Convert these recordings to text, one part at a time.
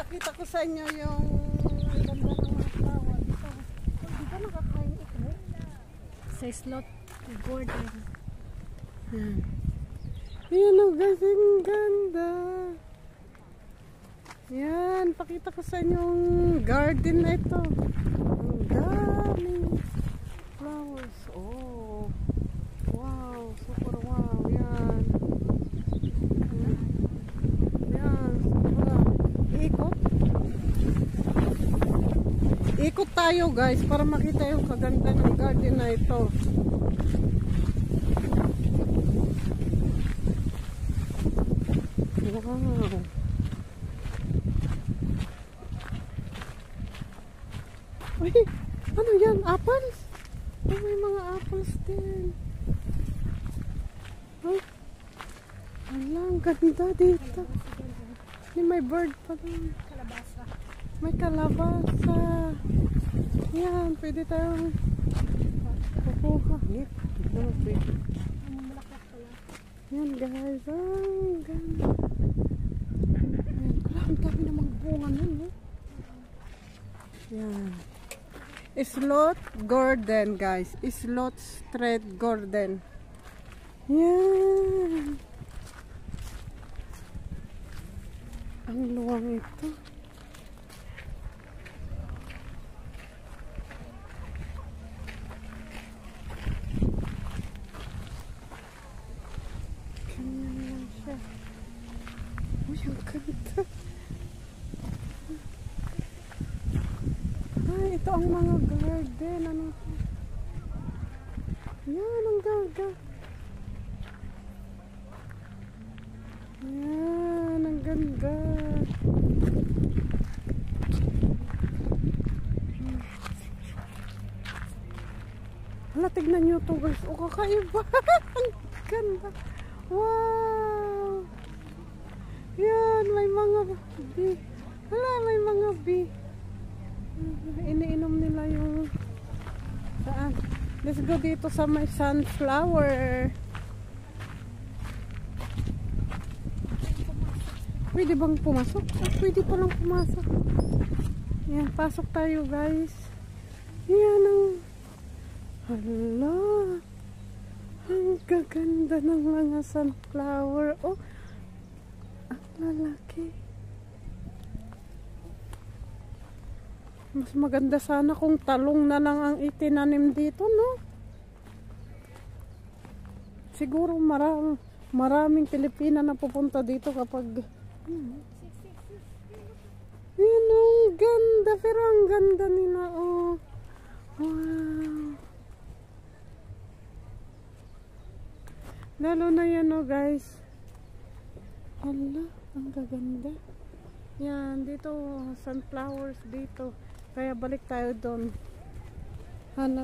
Pakita ko sa inyo yung ganda ng mga flower dito. Hindi ka nakakain ito. Sa slot border. Ayan o guys, ang ganda. Yan, pakita ko sa inyo yung garden na ito. Ang daming flowers. Oh, wow, super wow. Yan. Yan, super. Ikot. Ikot tayo guys para makita yung kaganda ng garden na ito. Wow. Ay, ano yan? Apples? Oh, may mga apples din. Ay, alang ganda dito. May bird pa din. Kalabasa. May kalabasa. Yan, pwede tayong kukuha. Yan guys, ang ganda. Ang dami namang bunga nun, eh. Yan. Slot Garden, guys. Slot Street Garden. Yan. Ang luwang ito. Ganyan lang siya. Uy, ang ganda. Ay, ito ang mga garden. Ano ito? Yan, ang ganda. Yan, ang ganda. Hala, tignan nyo ito guys. O, kakaiba. Ang ganda. Wow. Yan, may mga bee. Hala, may mga bee. Iniinom nila yung saan. Let's go dito sa may sunflower. Pwede bang pumasok? Oh, pwede palang pumasok. Yan, pasok tayo guys. Yan ang hala. Ang gaganda ng mga sunflower. Oh, ang lalaki. Mas maganda sana kung talong na lang ang itinanim dito, no? Siguro maraming Pilipina na pupunta dito kapag yun, ang ganda. Pero ang ganda nila, oh. Wow. Lalo na yan, oh, guys. Hala, ang gaganda. Yan, dito, sunflowers dito. Kaya balik tayo doon. Hala.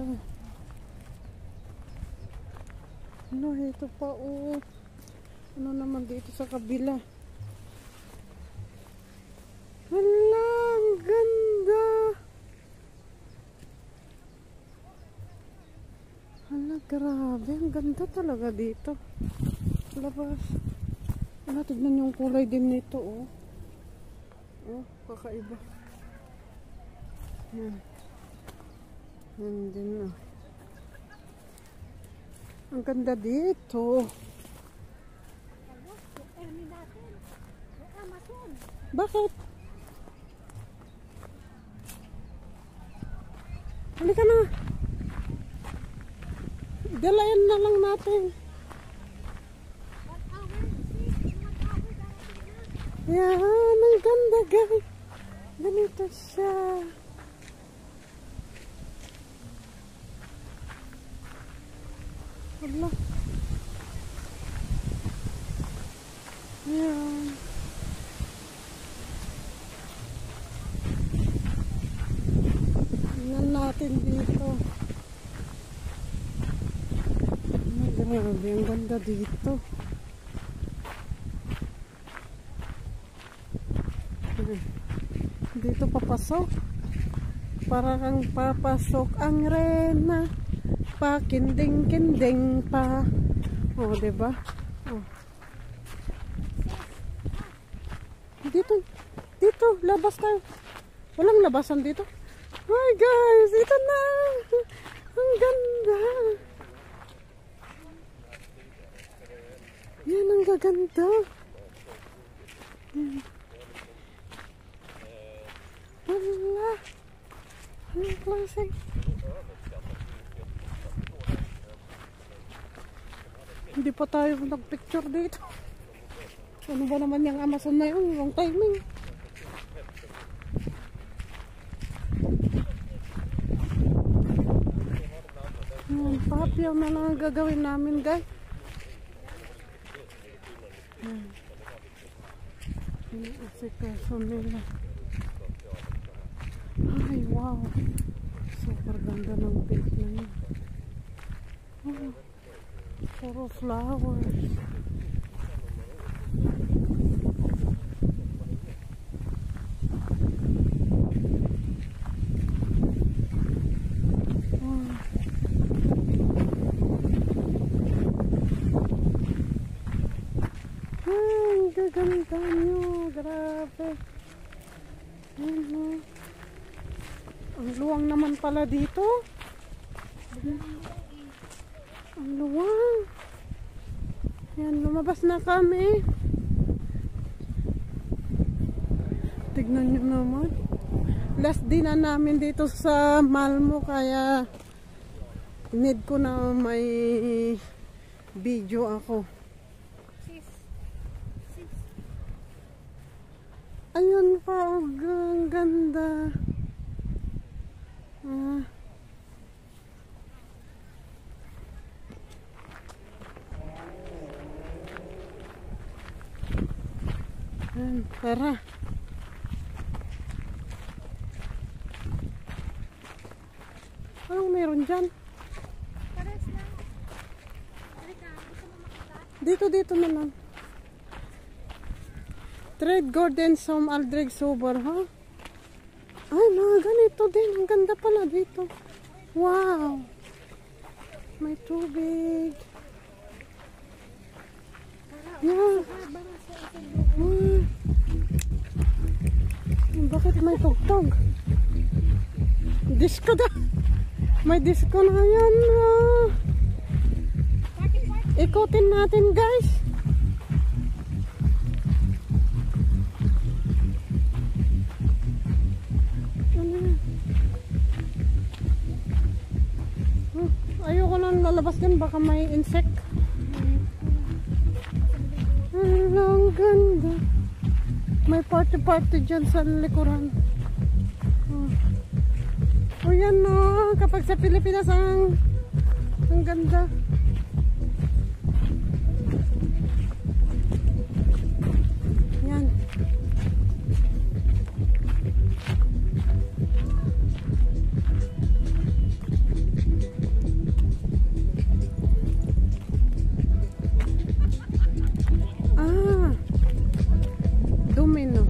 Ano, ito pa, oh. Ano naman dito sa kabila? Hala, ang ganda. Hala, grabe. Ang ganda talaga dito. Labas. Hala, tignan yung kulay din nito, oh. Oh, kakaiba. Yan. Yan din, oh. Ang ganda dito. Bakit? Halika na. Dalayan na lang natin. Yan, ang ganda guys. Ganito siya. Allah. Yan. Tingnan natin dito. Grabe, ang ganda dito. Dito papasok. Para kang papasok ang rena. Pakinding-kinding pa. Oh, diba? Oh. Dito Dito, labas tayo. Walang labasan dito. Hi guys, ito na. Ang ganda. Yan ang gaganda. Wala. Anong klase? Hindi pa tayo nag-picture dito. Ano ba naman yung Amazon na yun? Wrong timing. Papyaw na lang ang gagawin namin, guys. Asikaso nila. Ay, wow. Super ganda ng pink na yun. Oh, puro flowers. Gaganda nyo, grabe. Ang luwang naman pala dito. Ang luwang. Yan, lumabas na kami. Tignan nyo naman. Last day na namin dito sa Malmo, kaya need ko na may video ako. Ayun pa, ang ganda. Tara. Anong meron dyan? Dito na lang. Trade Gordon Som Aldrig Sober, ha? Ay, mga ganito din. Ang ganda pala dito. Wow! May tubig. Yeah. Bakit may tugtog? Disco da. May disco na yan. Ikutin natin, guys. Ayoko lang lalabas din, baka may insect. Ang ganda. May party dyan sa likuran. O yan, no, kapag sa Pilipinas ang ganda. Yan. Domino.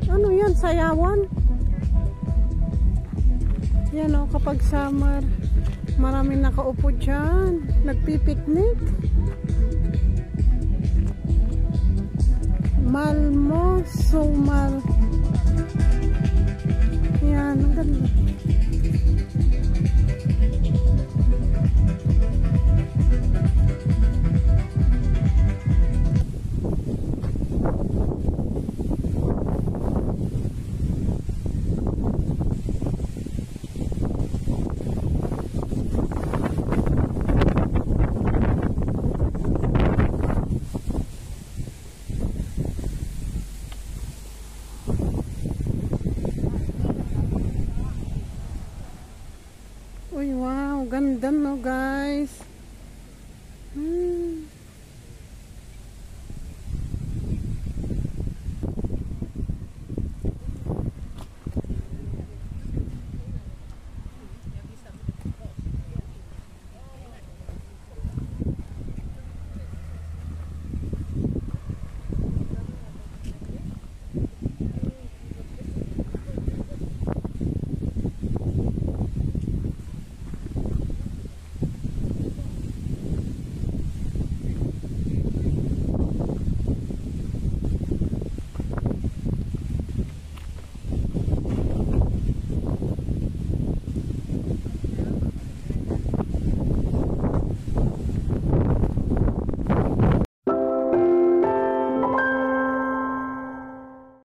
Ano yan? Sayawan? Yan o, kapag summer, maraming nakaupo dyan. Nagpipiknik. Malmo Somal. Yan, ang ganda. Uy, wow, ganda no, guys.